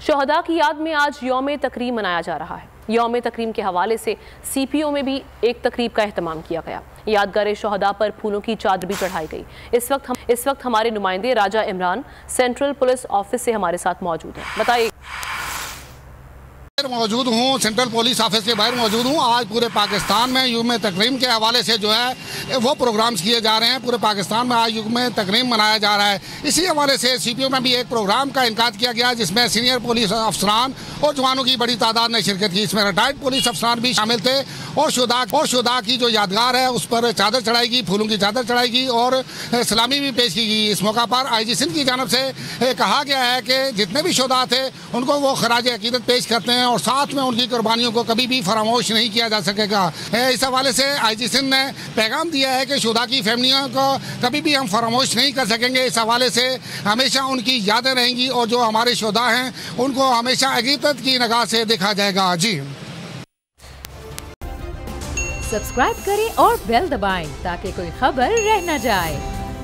शहदा की याद में आज यौम तकरीम मनाया जा रहा है। यौम तकरीम के हवाले से CPO में भी एक तकरीब का एहतमाम किया गया। यादगार शहदा पर फूलों की चादर भी चढ़ाई गई। इस वक्त हमारे नुमाइंदे राजा इमरान सेंट्रल पुलिस ऑफिस से हमारे साथ मौजूद हैं। बताइए। मौजूद हूँ, सेंट्रल पुलिस ऑफिस के बाहर मौजूद हूँ। आज पूरे पाकिस्तान में यौम तकरीम के हवाले से जो है वो प्रोग्राम्स किए जा रहे हैं। पूरे पाकिस्तान में आज यौम तकरीम मनाया जा रहा है। इसी हवाले से CPO में भी एक प्रोग्राम का इनकाद किया गया, जिसमें सीनियर पुलिस अफसरान और जवानों की बड़ी तादाद ने शिरकत की। इसमें रिटायर्ड पुलिस अफसरान भी शामिल थे और शुहदा की जो यादगार है उस पर चादर चढ़ाएगी, फूलों की चादर चढ़ाएगी और सलामी भी पेश की गई। इस मौका पर IG सिंध की जानब से कहा गया है कि जितने भी शुहदा थे उनको वो खराज अकीदत पेश करते हैं और साथ में उनकी कुर्बानियों को कभी भी फरामोश नहीं किया जा सकेगा। इस हवाले से IG सिंध ने पैगाम दिया है कि शुहदा की फैमिलियों को कभी भी हम फरामोश नहीं कर सकेंगे। इस हवाले से हमेशा उनकी यादें रहेंगी और जो हमारे शुहदा हैं उनको हमेशा अकीदत की निगाह से देखा जाएगा। जी, सब्सक्राइब करें और बेल दबाएं ताकि कोई खबर रह न जाए।